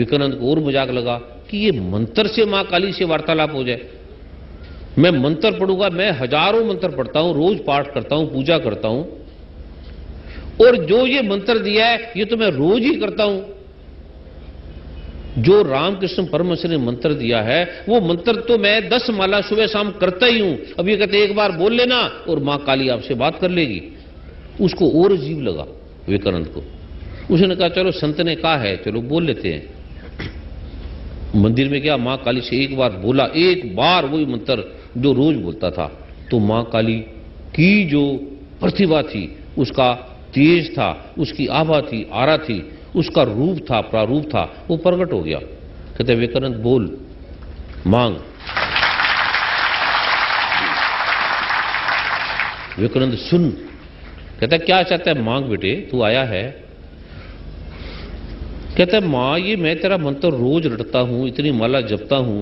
विवेकानंद को और मजाक लगा कि ये मंत्र से मां काली से वार्तालाप हो जाए। मैं मंत्र पढ़ूंगा, मैं हजारों मंत्र पढ़ता हूं, रोज पाठ करता हूं, पूजा करता हूं, और जो ये मंत्र दिया है ये तो मैं रोज ही करता हूं। जो रामकृष्ण परमहंस ने मंत्र दिया है वो मंत्र तो मैं 10 माला सुबह शाम करता ही हूं। अब ये कहते एक बार बोल लेना और मां काली आपसे बात कर लेगी। उसको और अजीब लगा विवेकानंद को। उसने कहा चलो संत ने कहा है, चलो बोल लेते हैं। मंदिर में गया, मां काली से एक बार बोला, एक बार वही मंत्र जो रोज बोलता था। तो मां काली की जो प्रतिभा थी, उसका तेज था, उसकी आभा थी, आरा थी, उसका रूप था, प्रारूप था, वो प्रकट हो गया। कहते विवेकानंद बोल, मांग। विवेकानंद सुन। कहता क्या चाहता है, मांग बेटे, तू आया है। कहता है मां, ये मैं तेरा मंत्र रोज रटता हूं, इतनी माला जपता हूं,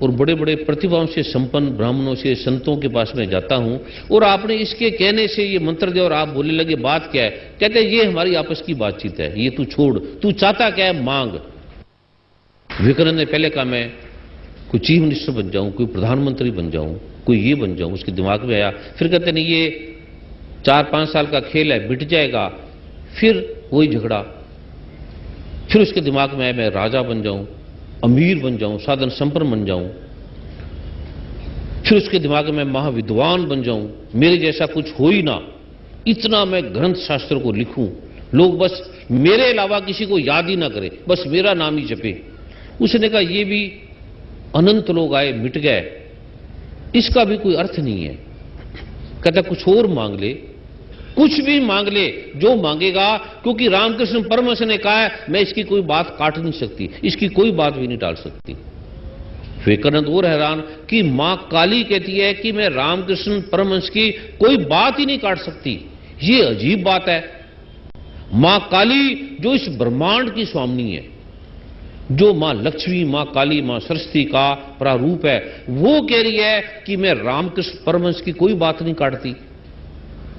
और बड़े बड़े प्रतिभाओं से संपन्न ब्राह्मणों से, संतों के पास में जाता हूं, और आपने इसके कहने से ये मंत्र दिया और आप बोलने लगे, बात क्या है? कहते हैं ये हमारी आपस की बातचीत है, ये तू छोड़, तू चाहता क्या है, मांग। विवेकानंद ने पहले कहा मैं कोई चीफ मिनिस्टर बन जाऊं, कोई प्रधानमंत्री बन जाऊं, कोई ये बन जाऊं, उसके दिमाग में आया। फिर कहते नहीं, ये 4-5 साल का खेल है, बिट जाएगा। फिर वही झगड़ा। फिर उसके दिमाग में आया मैं राजा बन जाऊं, अमीर बन जाऊं, साधन संपन्न बन जाऊं। फिर उसके दिमाग में महाविद्वान बन जाऊं, मेरे जैसा कुछ हो ही ना, इतना मैं ग्रंथ शास्त्र को लिखूं, लोग बस मेरे अलावा किसी को याद ही ना करे, बस मेरा नाम ही जपे। उसने कहा ये भी अनंत लोग आए, मिट गए, इसका भी कोई अर्थ नहीं है। कहता कुछ और मांग ले, कुछ भी मांग ले, जो मांगेगा, क्योंकि रामकृष्ण परमहंस ने कहा है मैं इसकी कोई बात काट नहीं सकती, इसकी कोई बात भी नहीं टाल सकती। विवेकानंद और हैरान कि मां काली कहती है कि मैं रामकृष्ण परमहंस की कोई बात ही नहीं काट सकती। ये अजीब बात है। मां काली जो इस ब्रह्मांड की स्वामिनी है, जो मां लक्ष्मी, मां काली, मां सरस्वती का प्रारूप है, वो कह रही है कि मैं रामकृष्ण परमहंस की कोई बात नहीं काटती।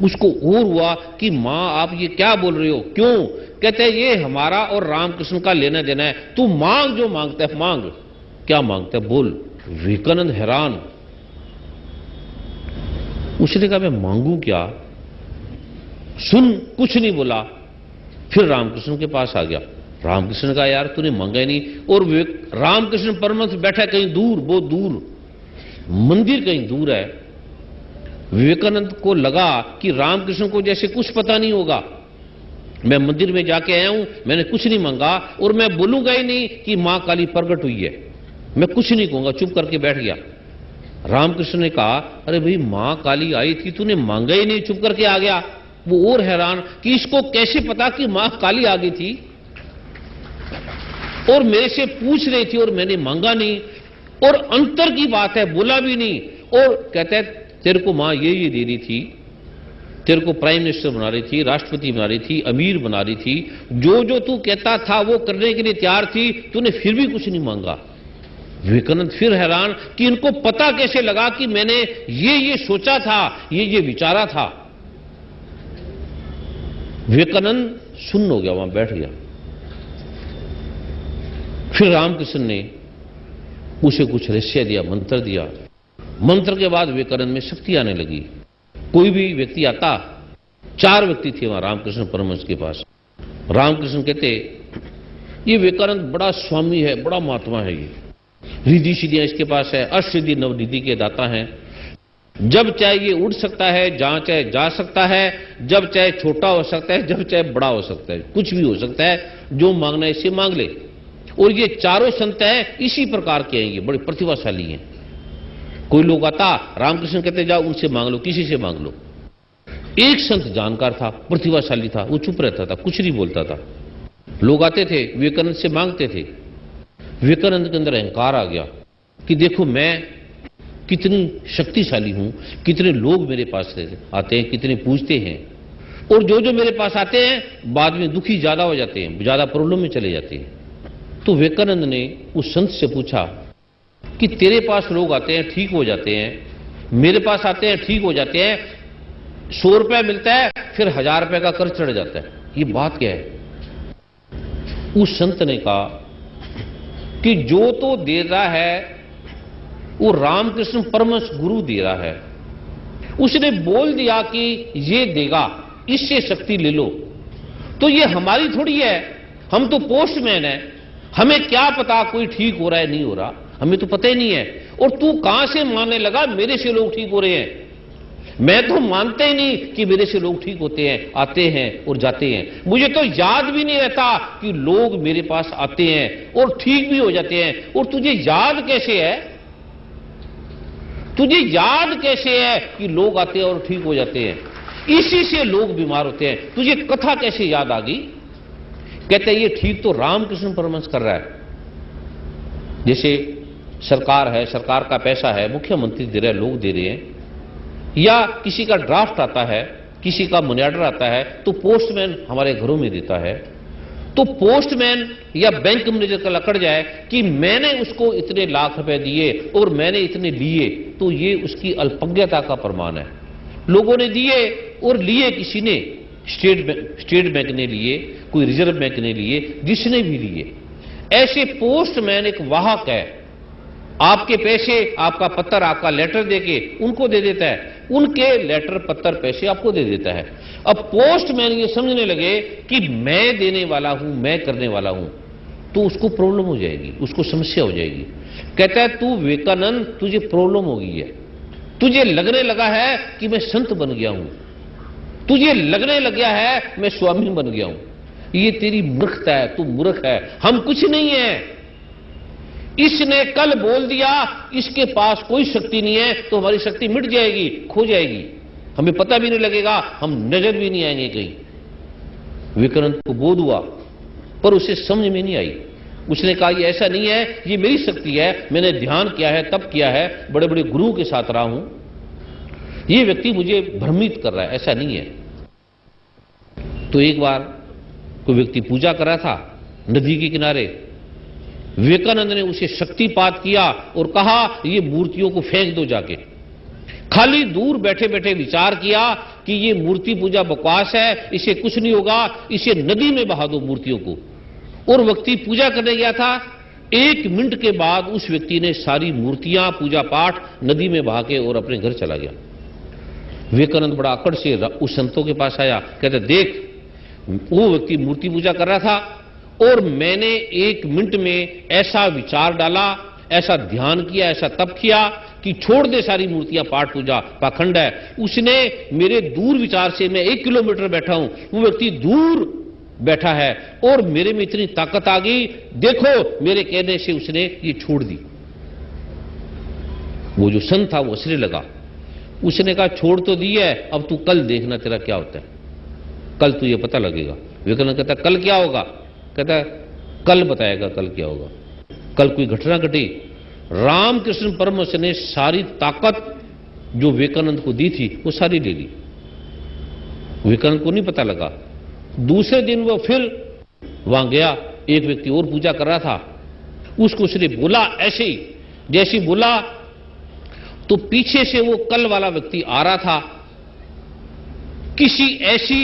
उसको और हुआ कि मां आप ये क्या बोल रहे हो, क्यों? कहते हैं ये हमारा और रामकृष्ण का लेना देना है, तू मांग, जो मांगता है मांग। क्या मांगता है बोल। विवेकानंद हैरान। उसने कहा मैं मांगू क्या? सुन, कुछ नहीं बोला। फिर रामकृष्ण के पास आ गया। रामकृष्ण का यार तूने मांगा ही नहीं, और रामकृष्ण परमहंस बैठा कहीं दूर, बहुत दूर, मंदिर कहीं दूर है। विवेकानंद को लगा कि रामकृष्ण को जैसे कुछ पता नहीं होगा। मैं मंदिर में जाके आया हूं, मैंने कुछ नहीं मांगा, और मैं बोलूंगा ही नहीं कि मां काली प्रकट हुई है, मैं कुछ नहीं कहूंगा, चुप करके बैठ गया। रामकृष्ण ने कहा अरे भाई मां काली आई थी, तूने मांगा ही नहीं, चुप करके आ गया। वो और हैरान कि इसको कैसे पता कि मां काली आ गई थी, और मेरे से पूछ रही थी और मैंने मांगा नहीं, और अंतर की बात है, बोला भी नहीं। और कहते हैं तेरे को मां ये दे रही थी, तेरे को प्राइम मिनिस्टर बना रही थी, राष्ट्रपति बना रही थी, अमीर बना रही थी, जो जो तू कहता था वो करने के लिए तैयार थी, तूने फिर भी कुछ नहीं मांगा। विवेकानंद फिर हैरान कि इनको पता कैसे लगा कि मैंने ये सोचा था, ये विचारा था। विवेकानंद सुन्न हो गया, वहां बैठ गया। फिर रामकृष्ण ने उसे कुछ रहस्य दिया, मंत्र दिया। मंत्र के बाद विवेकानंद में शक्ति आने लगी। कोई भी व्यक्ति आता, 4 व्यक्ति थे वहां रामकृष्ण परमहंस के पास। रामकृष्ण कहते ये विवेकानंद बड़ा स्वामी है, बड़ा महात्मा है, ये रिद्धि सिद्धियां इसके पास है, अष्टसिद्धि नवनिधि के दाता हैं, जब चाहे ये उड़ सकता है, जहां चाहे जा सकता है, जब चाहे छोटा हो सकता है, जब चाहे बड़ा हो सकता है, कुछ भी हो सकता है, जो मांगना है इसे मांग ले। और ये चारों संत हैं, इसी प्रकार के हैं, ये बड़े प्रतिभाशाली हैं। कोई लोग आता, रामकृष्ण कहते जाओ उनसे मांग लो, किसी से मांग लो। एक संत जानकार था, प्रतिभाशाली था, वो चुप रहता था, कुछ नहीं बोलता था। लोग आते थे, विवेकानंद से मांगते थे। विवेकानंद के अंदर अहंकार आ गया कि देखो मैं कितनी शक्तिशाली हूं, कितने लोग मेरे पास आते हैं, कितने पूछते हैं, और जो जो मेरे पास आते हैं बाद में दुखी ज्यादा हो जाते हैं, ज्यादा प्रॉब्लम में चले जाते हैं। तो विवेकानंद ने उस संत से पूछा कि तेरे पास लोग आते हैं, ठीक हो जाते हैं, मेरे पास आते हैं, ठीक हो जाते हैं, 100 रुपया मिलता है, फिर 1000 रुपये का कर्ज चढ़ जाता है, ये बात क्या है? उस संत ने कहा कि जो तो दे रहा है वो रामकृष्ण परमहंस गुरु दे रहा है। उसने बोल दिया कि ये देगा, इससे शक्ति ले लो, तो ये हमारी थोड़ी है, हम तो पोस्टमैन है, हमें क्या पता कोई ठीक हो रहा है नहीं हो रहा, हमें तो पता ही नहीं है। और तू कहां से मानने लगा मेरे से लोग ठीक हो रहे हैं? मैं तो मानता ही नहीं कि मेरे से लोग ठीक होते हैं, आते हैं और जाते हैं। मुझे तो याद भी नहीं रहता कि लोग मेरे पास आते हैं और ठीक भी हो जाते हैं। और तुझे याद कैसे है, तुझे याद कैसे है कि लोग आते हैं और ठीक हो जाते हैं? इसी से लोग बीमार होते हैं। तुझे कथा कैसे याद आ गई? कहते हैं ये ठीक तो रामकृष्ण परमहंस कर रहा है। जैसे सरकार है, सरकार का पैसा है, मुख्यमंत्री दे रहे हैं, लोग दे रहे हैं, या किसी का ड्राफ्ट आता है, किसी का मनी ऑर्डर आता है तो पोस्टमैन हमारे घरों में देता है। तो पोस्टमैन या बैंक मैनेजर का लकड़ जाए कि मैंने उसको इतने लाख रुपए दिए और मैंने इतने लिए, तो ये उसकी अल्पज्ञता का प्रमाण है। लोगों ने दिए और लिए, किसी ने स्टेट बैंक ने लिए, कोई रिजर्व बैंक ने लिए, जिसने भी लिए। ऐसे पोस्टमैन एक वाहक है, आपके पैसे, आपका पत्र, आपका लेटर देके उनको दे देता है, उनके लेटर पत्र पैसे आपको दे देता है। अब पोस्टमैन ये समझने लगे कि मैं देने वाला हूं, मैं करने वाला हूं, तो उसको प्रॉब्लम हो जाएगी, उसको समस्या हो जाएगी। कहता है तू विवेकानंद, तुझे प्रॉब्लम हो गई है, तुझे लगने लगा है कि मैं संत बन गया हूं, तुझे लगने लग गया है मैं स्वामी बन गया हूं। ये तेरी मूर्खता है, तू मूर्ख है, हम कुछ नहीं है। इसने कल बोल दिया इसके पास कोई शक्ति नहीं है, तो हमारी शक्ति मिट जाएगी, खो जाएगी, हमें पता भी नहीं लगेगा, हम नजर भी नहीं आएंगे कहीं। विवेकानंद को बोध हुआ पर उसे समझ में नहीं आई। उसने कहा ये ऐसा नहीं है, ये मेरी शक्ति है, मैंने ध्यान किया है, तप किया है, बड़े बड़े गुरुओं के साथ रहा हूं, ये व्यक्ति मुझे भ्रमित कर रहा है, ऐसा नहीं है। तो एक बार कोई व्यक्ति पूजा कर रहा था नदी के किनारे, विवेकानंद ने उसे शक्तिपात किया और कहा ये मूर्तियों को फेंक दो जाके। खाली दूर बैठे बैठे विचार किया कि ये मूर्ति पूजा बकवास है, इसे कुछ नहीं होगा, इसे नदी में बहा दो मूर्तियों को। और व्यक्ति पूजा करने गया था, 1 मिनट के बाद उस व्यक्ति ने सारी मूर्तियां, पूजा पाठ नदी में बहा के और अपने घर चला गया। विवेकानंद बड़ा अकड़ से उस संतों के पास आया, कहते देख वो व्यक्ति मूर्ति पूजा कर रहा था और मैंने 1 मिनट में ऐसा विचार डाला, ऐसा ध्यान किया, ऐसा तप किया कि छोड़ दे सारी मूर्तियां, पाठ पूजा पाखंड है। उसने मेरे दूर विचार से, मैं 1 किलोमीटर बैठा हूं, वो व्यक्ति दूर बैठा है और मेरे में इतनी ताकत आ गई, देखो मेरे कहने से उसने ये छोड़ दी। वो जो संत था वो हंसने लगा, उसने कहा छोड़ तो दी है, अब तू कल देखना तेरा क्या होता है, कल तुझे पता लगेगा। विवेकानंद कहता कल क्या होगा? कहता कल बताएगा कल क्या होगा। कल कोई घटना घटी, रामकृष्ण परमहंस ने सारी ताकत जो विवेकानंद को दी थी वो सारी ले ली। विवेकानंद को नहीं पता लगा। दूसरे दिन वो फिर वहां गया, एक व्यक्ति और पूजा कर रहा था, उसको उसने बोला ऐसे ही, जैसे बोला तो पीछे से वो कल वाला व्यक्ति आ रहा था किसी ऐसी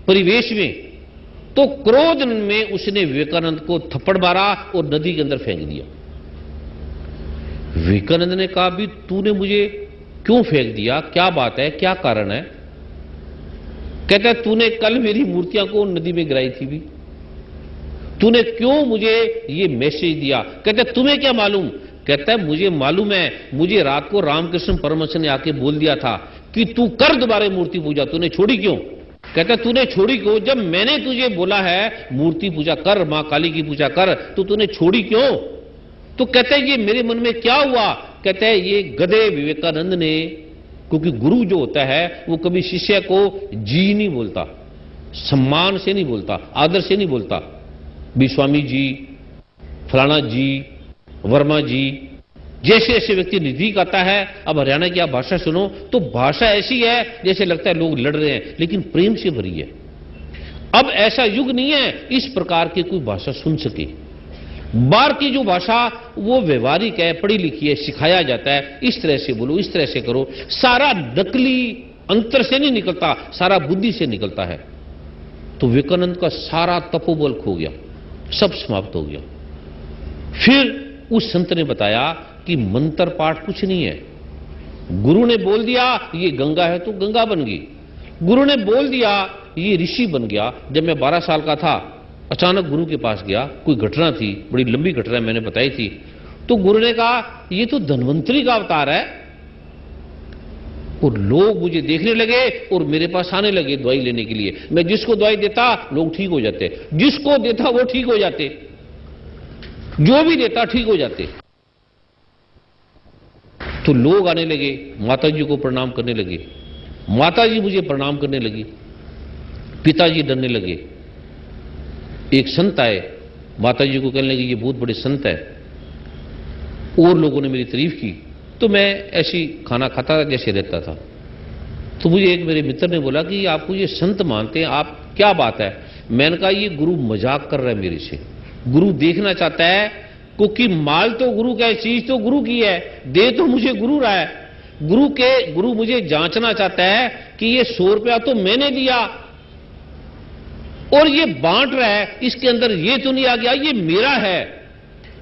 परिवेश में, तो क्रोध में उसने विवेकानंद को थप्पड़ मारा और नदी के अंदर फेंक दिया। विवेकानंद ने कहा भी तूने मुझे क्यों फेंक दिया, क्या बात है, क्या कारण है? कहता है तूने कल मेरी मूर्तियां को नदी में गिराई थी भी, तूने क्यों मुझे ये मैसेज दिया? कहता है तुम्हें क्या मालूम? कहता है मुझे मालूम है, मुझे रात को रामकृष्ण परमहंस ने आके बोल दिया था कि तू कर दोबारा मूर्ति पूजा, तूने छोड़ी क्यों? कहता तूने छोड़ी क्यों? जब मैंने तुझे बोला है मूर्ति पूजा कर, मां काली की पूजा कर, तो तूने छोड़ी क्यों? तो कहता है ये मेरे मन में क्या हुआ? कहता है ये गधे विवेकानंद ने, क्योंकि गुरु जो होता है वो कभी शिष्य को जी नहीं बोलता, सम्मान से नहीं बोलता, आदर से नहीं बोलता, भी स्वामी जी, फलाना जी, वर्मा जी, जैसे ऐसे व्यक्ति नजदीक आता है। अब हरियाणा की आप भाषा सुनो तो भाषा ऐसी है जैसे लगता है लोग लड़ रहे हैं, लेकिन प्रेम से भरी है। अब ऐसा युग नहीं है इस प्रकार की कोई भाषा सुन सके। बाहर की जो भाषा वो व्यवहारिक है, पढ़ी लिखी है, सिखाया जाता है, इस तरह से बोलो, इस तरह से करो, सारा नकली, अंतर से नहीं निकलता, सारा बुद्धि से निकलता है। तो विवेकानंद का सारा तपोबल खो गया, सब समाप्त हो गया। फिर उस संत ने बताया कि मंत्र पाठ कुछ नहीं है। गुरु ने बोल दिया ये गंगा है तो गंगा बन गई, गुरु ने बोल दिया ये ऋषि बन गया। जब मैं 12 साल का था, अचानक गुरु के पास गया, कोई घटना थी, बड़ी लंबी घटना मैंने बताई थी, तो गुरु ने कहा ये तो धन्वंतरी का अवतार है। और लोग मुझे देखने लगे और मेरे पास आने लगे दवाई लेने के लिए। मैं जिसको दवाई देता लोग ठीक हो जाते, जिसको देता वो ठीक हो जाते, जो भी देता ठीक हो जाते। तो लोग आने लगे, माता जी को प्रणाम करने लगे, माता जी मुझे प्रणाम करने लगी, पिताजी डरने लगे। एक संत आए, माता जी को कहने लगे ये बहुत बड़े संत है, और लोगों ने मेरी तारीफ की। तो मैं ऐसी खाना खाता था जैसे रहता था। तो मुझे एक मेरे मित्र ने बोला कि आपको ये संत मानते हैं आप, क्या बात है? मैंने कहा ये गुरु मजाक कर रहा है मेरे से, गुरु देखना चाहता है, क्योंकि माल तो गुरु का है, चीज तो गुरु की है, दे तो मुझे गुरु रहा है। गुरु मुझे जांचना चाहता है कि ये 100 रुपया तो मैंने दिया और ये बांट रहा है, इसके अंदर ये तो नहीं आ गया ये मेरा है।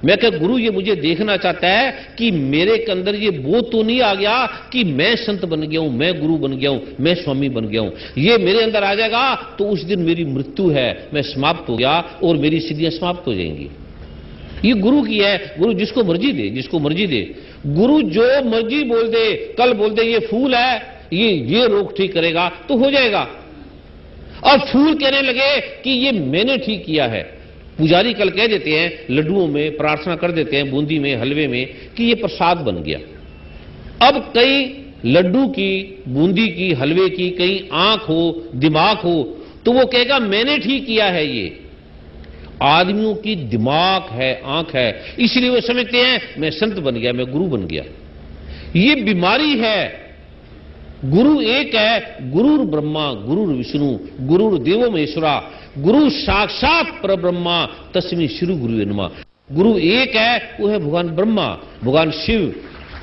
मैं कहा गुरु ये मुझे देखना चाहता है कि मेरे के अंदर ये वो तो नहीं आ गया कि मैं संत बन गया हूं, मैं गुरु बन गया हूं, मैं स्वामी बन गया हूं। ये मेरे अंदर आ जाएगा तो उस दिन मेरी मृत्यु है, मैं समाप्त हो गया और मेरी सिद्धियां समाप्त हो जाएंगी। ये गुरु की है, गुरु जिसको मर्जी दे, जिसको मर्जी दे। गुरु जो मर्जी बोल दे, कल बोल दे ये फूल है, ये रोग ठीक करेगा तो हो जाएगा। अब फूल कहने लगे कि ये मैंने ठीक किया है। पुजारी कल कह देते हैं, लड्डुओं में प्रार्थना कर देते हैं, बूंदी में, हलवे में, कि ये प्रसाद बन गया। अब कई लड्डू की, बूंदी की, हलवे की, कहीं आंख हो, दिमाग हो, तो वो कहेगा मैंने ठीक किया है। ये आदमियों की दिमाग है, आंख है, इसलिए वो समझते हैं मैं संत बन गया, मैं गुरु बन गया। ये बीमारी है। गुरु एक है, गुरु ब्रह्मा गुरु विष्णु गुरु देवो महेश्वरा, गुरु साक्षात परब्रह्मा तस्मै श्री गुरुवे नमः। गुरु एक है, वो है भगवान ब्रह्मा, भगवान शिव,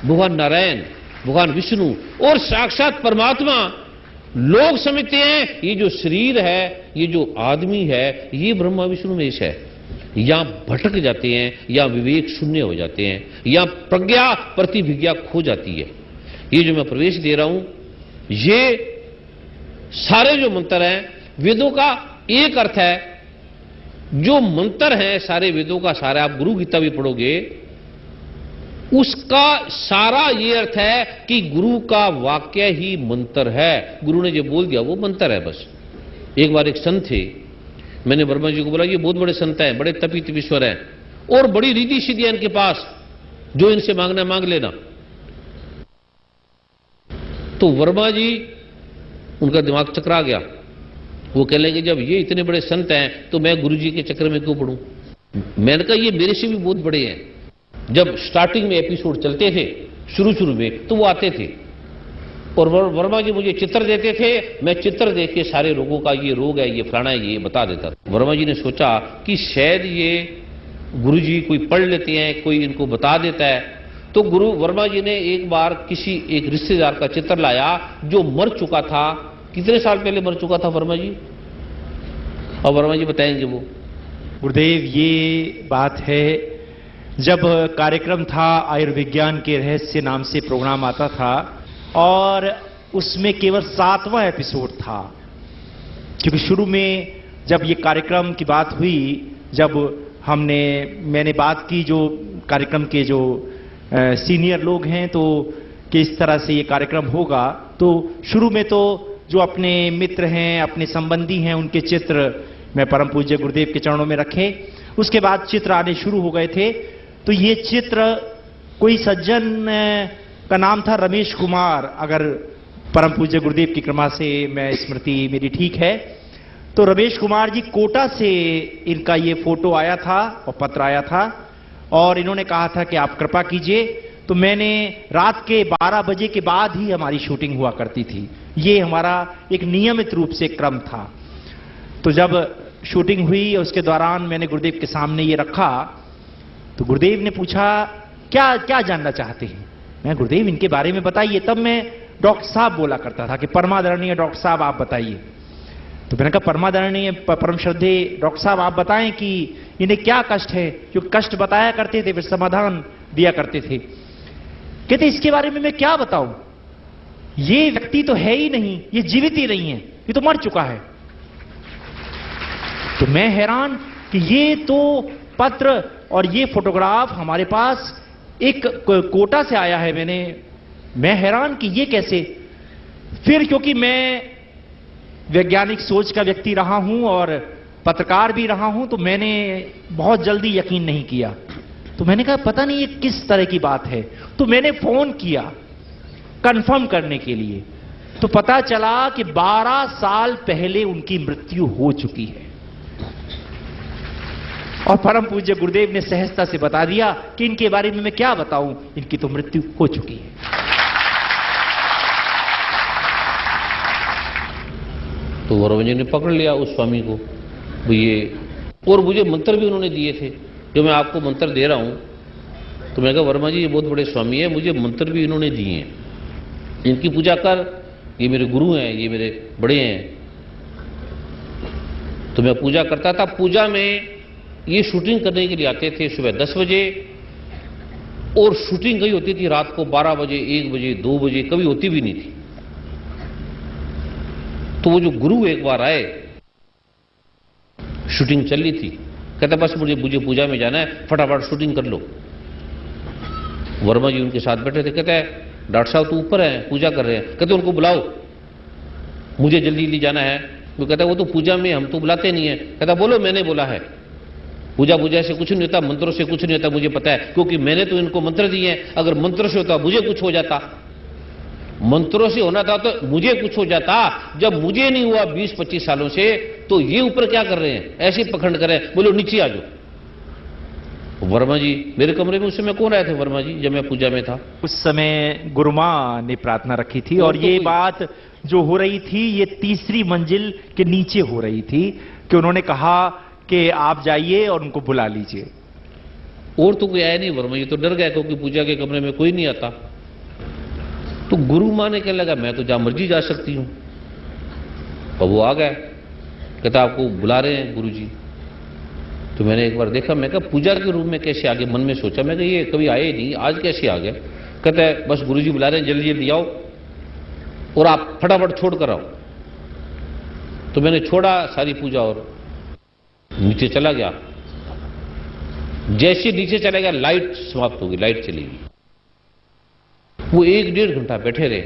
भगवान नारायण, भगवान विष्णु और साक्षात परमात्मा। लोग समझते हैं ये जो शरीर है, ये जो आदमी है, ये ब्रह्मा विष्णु महेश है। या भटक जाते हैं, या विवेक शून्य हो जाते हैं, या प्रज्ञा प्रतिभिज्ञा खो जाती है। ये जो मैं प्रवेश दे रहा हूं, ये सारे जो मंत्र हैं, वेदों का एक अर्थ है। जो मंत्र है सारे वेदों का सारा, आप गुरु गीता भी पढ़ोगे, उसका सारा ये अर्थ है कि गुरु का वाक्य ही मंत्र है। गुरु ने जो बोल दिया वो मंत्र है बस। एक बार एक संत थे, मैंने वर्मा जी को बोला ये बहुत बड़े संत हैं, बड़े तपी तपीश्वर हैं और बड़ी रिद्धि सिद्धि है इनके पास, जो इनसे मांगना मांग लेना। तो वर्मा जी, उनका दिमाग चकरा गया। वो कहने लगे जब ये इतने बड़े संत हैं तो मैं गुरु जी के चक्कर में क्यों पढ़ूं? मैंने कहा ये मेरे से भी बहुत बड़े हैं। जब स्टार्टिंग में एपिसोड चलते थे शुरू में, तो वो आते थे और वर्मा जी मुझे चित्र देते थे, मैं चित्र देख के सारे रोगों का ये रोग है, ये फलाना है, ये बता देता था। वर्मा जी ने सोचा कि शायद ये गुरु जी कोई पढ़ लेते हैं, कोई इनको बता देता है। तो गुरु वर्मा जी ने एक बार किसी एक रिश्तेदार का चित्र लाया जो मर चुका था। कितने साल पहले मर चुका था वर्मा जी? और वर्मा जी बताएंगे वो। गुरुदेव, ये बात है जब कार्यक्रम था आयुर्विज्ञान के रहस्य नाम से प्रोग्राम आता था और उसमें केवल 7वां एपिसोड था, क्योंकि शुरू में जब ये कार्यक्रम की बात हुई, जब मैंने बात की जो कार्यक्रम के जो सीनियर लोग हैं तो किस तरह से ये कार्यक्रम होगा, तो शुरू में तो जो अपने मित्र हैं, अपने संबंधी हैं, उनके चित्र मैं परम पूज्य गुरुदेव के चरणों में रखे। उसके बाद चित्र आने शुरू हो गए थे। तो ये चित्र कोई सज्जन का नाम था रमेश कुमार, अगर परम पूज्य गुरुदेव की कृपा से मैं स्मृति मेरी ठीक है, तो रमेश कुमार जी कोटा से इनका ये फोटो आया था और पत्र आया था और इन्होंने कहा था कि आप कृपा कीजिए। तो मैंने रात के 12 बजे के बाद ही हमारी शूटिंग हुआ करती थी, ये हमारा एक नियमित रूप से क्रम था। तो जब शूटिंग हुई उसके दौरान मैंने गुरुदेव के सामने ये रखा, तो गुरुदेव ने पूछा क्या क्या जानना चाहते हैं? मैं गुरुदेव इनके बारे में बताइए। तब मैं डॉक्टर साहब बोला करता था कि परमादरणीय डॉक्टर साहब आप बताइए। तो मैंने कहा परमादरणीय परम श्रद्धे डॉक्टर साहब आप बताएं कि इन्हें क्या कष्ट है, जो कष्ट बताया करते थे फिर समाधान दिया करते थे। कहते इसके बारे में मैं क्या बताऊं, ये व्यक्ति तो है ही नहीं, ये जीवित ही नहीं है, ये तो मर चुका है। तो मैं हैरान कि ये तो पत्र और ये फोटोग्राफ हमारे पास एक कोटा से आया है। मैं हैरान कि ये कैसे। फिर क्योंकि मैं वैज्ञानिक सोच का व्यक्ति रहा हूं और पत्रकार भी रहा हूं, तो मैंने बहुत जल्दी यकीन नहीं किया। तो मैंने कहा पता नहीं ये किस तरह की बात है। तो मैंने फोन किया कंफर्म करने के लिए, तो पता चला कि 12 साल पहले उनकी मृत्यु हो चुकी है। और परम पूज्य गुरुदेव ने सहजता से बता दिया कि इनके बारे में मैं क्या बताऊं, इनकी तो मृत्यु हो चुकी है। तो वर्मा जी ने पकड़ लिया उस स्वामी को, ये और मुझे मंत्र भी उन्होंने दिए थे, जो मैं आपको मंत्र दे रहा हूं। तो मैं कहा वर्मा जी ये बहुत बड़े स्वामी है, मुझे मंत्र भी इन्होंने दिए हैं, इनकी पूजा कर, ये मेरे गुरु हैं, ये मेरे बड़े हैं। तो मैं पूजा करता था। पूजा में ये शूटिंग करने के लिए आते थे सुबह 10 बजे, और शूटिंग गई होती थी रात को 12 बजे, 1 बजे, 2 बजे, कभी होती भी नहीं थी। तो वो जो गुरु एक बार आए, शूटिंग चल रही थी, कहता बस मुझे पूजा में जाना है, फटाफट शूटिंग कर लो। वर्मा जी उनके साथ बैठे थे। कहता है डॉक्टर साहब तो ऊपर हैं, पूजा कर रहे हैं। कहते उनको बुलाओ, मुझे जल्दी जल्दी जाना है। वो कहता वो तो पूजा में हम तो बुलाते नहीं है। कहता बोलो मैंने बोला है, पूजा से कुछ नहीं होता, मंत्रों से कुछ नहीं होता, मुझे पता है, क्योंकि मैंने तो इनको मंत्र दिए हैं। अगर मंत्रों से होता मुझे कुछ हो जाता, मंत्रों से होना था तो मुझे कुछ हो जाता। जब मुझे नहीं हुआ 20-25 सालों से, तो ये ऊपर क्या कर रहे हैं, ऐसे पखंड कर रहे हैं, बोलो नीचे आ जाओ। वर्मा जी मेरे कमरे में उस समय कौन आए थे, वर्मा जी जब मैं पूजा में था। उस समय गुरुमा ने प्रार्थना रखी थी, और ये बात जो हो रही थी ये तीसरी मंजिल के नीचे हो रही थी, कि उन्होंने कहा कि आप जाइए और उनको बुला लीजिए। और तो कोई आया नहीं, वर्मा जी तो डर गया, क्योंकि पूजा के कमरे में कोई नहीं आता। तो गुरु माँ ने कहने लगा मैं तो जहां मर्जी जा सकती हूं। और वो आ गया, कहता आपको बुला रहे हैं गुरु जी। तो मैंने एक बार देखा, मैं कहा पूजा के रूम में कैसे आ गए, मन में सोचा, मैं कहा ये कभी आए नहीं, आज कैसे आ गए। कहता है बस गुरु जी बुला रहे हैं, जल्दी जल्दी आओ और आप फटाफट छोड़ कर आओ। तो मैंने छोड़ा सारी पूजा और नीचे चला गया। जैसे नीचे चला गया लाइट समाप्त होगी, लाइट चली गई। वो 1-1.5 घंटा बैठे रहे,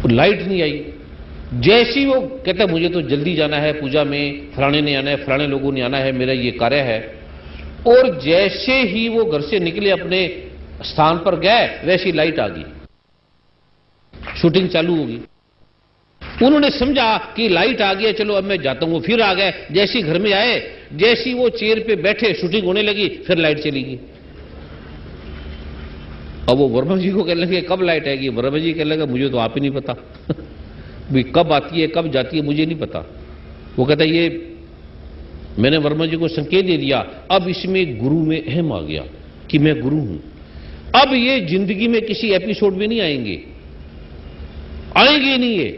लाइट नहीं आई। जैसे ही वो कहता मुझे तो जल्दी जाना है पूजा में, फलाने ने आना है, फलाने लोगों ने आना है, मेरा ये कार्य है। और जैसे ही वो घर से निकले अपने स्थान पर गए, वैसी लाइट आ गई, शूटिंग चालू होगी। उन्होंने समझा कि लाइट आ गई, चलो अब मैं जाता हूं। फिर आ गए, जैसे घर में आए, जैसी वो चेयर पे बैठे, शूटिंग होने लगी, फिर लाइट चली गई। अब वो वर्मा जी को कहने लगे कब लाइट आएगी। वर्मा जी कहने लगा मुझे तो आप ही नहीं पता भी कब आती है कब जाती है, मुझे नहीं पता। वो कहता ये मैंने वर्मा जी को संकेत दे दिया। अब इसमें गुरु में अहम आ गया कि मैं गुरु हूं। अब ये जिंदगी में किसी एपिसोड में नहीं आएंगे नहीं ये।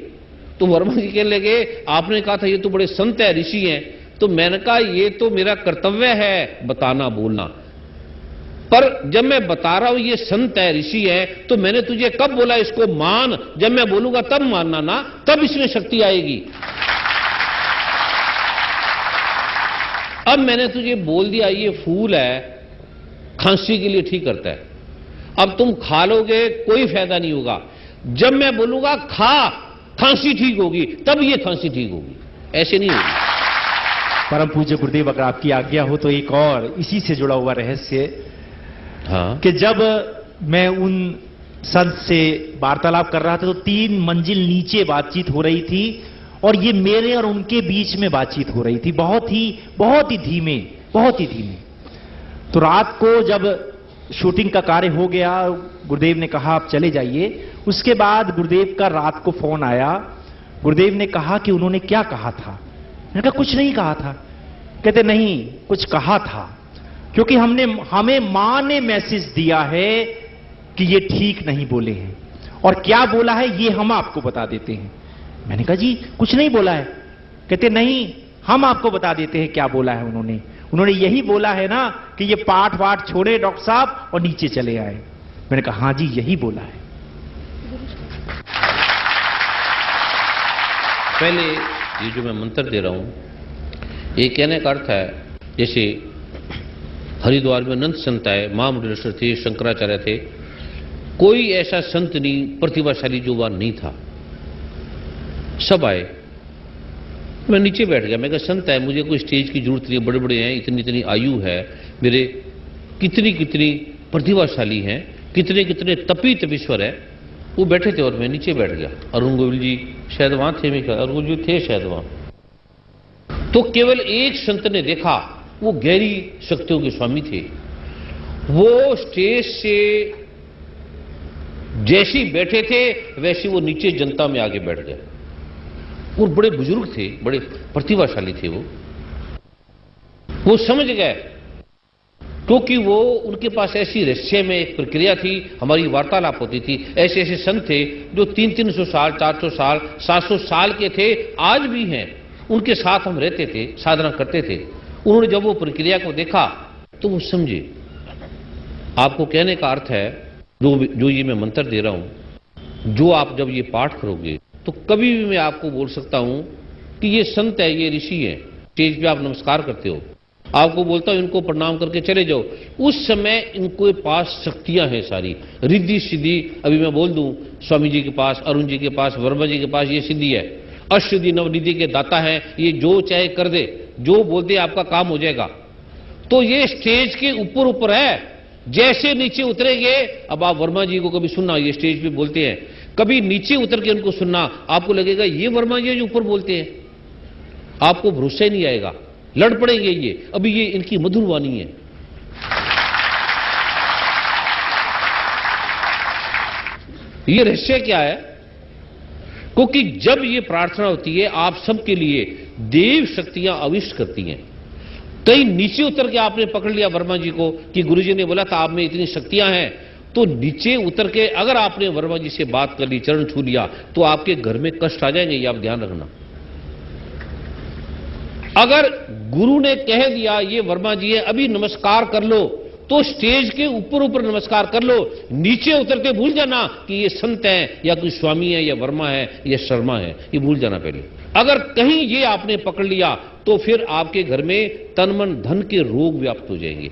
तो वर्मा जी कहने लगे आपने कहा था ये तो बड़े संत है, ऋषि हैं। तो मैंने कहा ये तो मेरा कर्तव्य है बताना बोलना, पर जब मैं बता रहा हूं ये संत है ऋषि है, तो मैंने तुझे कब बोला इसको मान, जब मैं बोलूंगा तब मानना ना, तब इसमें शक्ति आएगी। अब मैंने तुझे बोल दिया ये फूल है, खांसी के लिए ठीक करता है, अब तुम खा लोगे कोई फायदा नहीं होगा। जब मैं बोलूंगा खा, खांसी ठीक होगी, तब ये खांसी ठीक होगी, ऐसे नहीं होगी। परम पूज्य गुरुदेव अगर आपकी आज्ञा हो तो एक और इसी से जुड़ा हुआ रहस्य, हाँ, कि जब मैं उन संत से वार्तालाप कर रहा था तो 3 मंजिल नीचे बातचीत हो रही थी, और ये मेरे और उनके बीच में बातचीत हो रही थी, बहुत ही धीमे, बहुत ही धीमे। तो रात को जब शूटिंग का कार्य हो गया, गुरुदेव ने कहा आप चले जाइए। उसके बाद गुरुदेव का रात को फोन आया, गुरुदेव ने कहा कि उन्होंने क्या कहा था। मैंने कहा कुछ नहीं कहा था। कहते नहीं कुछ कहा था, क्योंकि हमें मां ने मैसेज दिया है कि ये ठीक नहीं बोले हैं, और क्या बोला है ये हम आपको बता देते हैं। मैंने कहा जी कुछ नहीं बोला है। कहते नहीं, हम आपको बता देते हैं क्या बोला है उन्होंने यही बोला है ना कि ये पाठ वाठ छोड़े डॉक्टर साहब और नीचे चले आए। मैंने कहा हाँ जी यही बोला है। पहले ये जो मैं मंत्र दे रहा हूं, ये कहने का अर्थ है जैसे हरिद्वार में अनंत संत आए, महामंडलेश्वर थे, शंकराचार्य थे, कोई ऐसा संत नहीं प्रतिभाशाली जो वहां नहीं था, सब आए। मैं नीचे बैठ गया, मैं कहा संत है, मुझे कोई स्टेज की जरूरत नहीं, बड़े बड़े हैं, इतनी इतनी आयु है, मेरे कितनी कितनी प्रतिभाशाली हैं, कितने कितने तपी तपीश्वर है। वो बैठे थे और मैं नीचे बैठ गया। अरुण गोविल जी शायद वहां थे, मैं अरुण गोविल जी थे शायद वहां। तो केवल एक संत ने देखा, वो गहरी शक्तियों के स्वामी थे। वो स्टेज से जैसे बैठे थे वैसे वो नीचे जनता में आगे बैठ गए। और बड़े बुजुर्ग थे, बड़े प्रतिभाशाली थे। वो समझ गए, क्योंकि वो उनके पास ऐसी रहस्य में एक प्रक्रिया थी, हमारी वार्तालाप होती थी। ऐसे ऐसे संत थे जो 300-300 साल, 400 साल, 700 साल के थे, आज भी हैं। उनके साथ हम रहते थे, साधना करते थे। उन्होंने जब वो प्रक्रिया को देखा तो वो समझे। आपको कहने का अर्थ है, जो ये मैं मंत्र दे रहा हूं, जो आप जब ये पाठ करोगे तो कभी भी मैं आपको बोल सकता हूं कि ये संत है, ये ऋषि है। स्टेज पे आप नमस्कार करते हो, आपको बोलता हूं इनको प्रणाम करके चले जाओ। उस समय इनके पास शक्तियां हैं सारी, रिद्धि सिद्धि। अभी मैं बोल दूं, स्वामी जी के पास, अरुण जी के पास, वर्मा जी के पास ये सिद्धि है। अष्टसिद्धि नवनिधि के दाता है, ये जो चाहे कर दे, जो बोल दे आपका काम हो जाएगा। तो ये स्टेज के ऊपर ऊपर है, जैसे नीचे उतरेंगे। अब आप वर्मा जी को कभी सुनना, ये स्टेज पे बोलते हैं, कभी नीचे उतर के उनको सुनना, आपको लगेगा ये वर्मा जी जो ऊपर बोलते हैं, आपको भरोसा ही नहीं आएगा, लड़ पड़ेंगे ये। अभी ये इनकी मधुर वाणी है। ये रहस्य क्या है? क्योंकि जब ये प्रार्थना होती है, आप सबके लिए देव शक्तियां आविष्ट करती हैं। कहीं नीचे उतर के आपने पकड़ लिया वर्मा जी को कि गुरुजी ने बोला था आप में इतनी शक्तियां हैं, तो नीचे उतर के अगर आपने वर्मा जी से बात कर ली, चरण छू लिया, तो आपके घर में कष्ट आ जाएंगे, ये आप ध्यान रखना। अगर गुरु ने कह दिया ये वर्मा जी है, अभी नमस्कार कर लो, तो स्टेज के ऊपर ऊपर नमस्कार कर लो, नीचे उतरते भूल जाना कि ये संत है या कोई स्वामी है या वर्मा है या शर्मा है, ये भूल जाना पहले। अगर कहीं ये आपने पकड़ लिया तो फिर आपके घर में तन मन धन के रोग व्याप्त हो जाएंगे।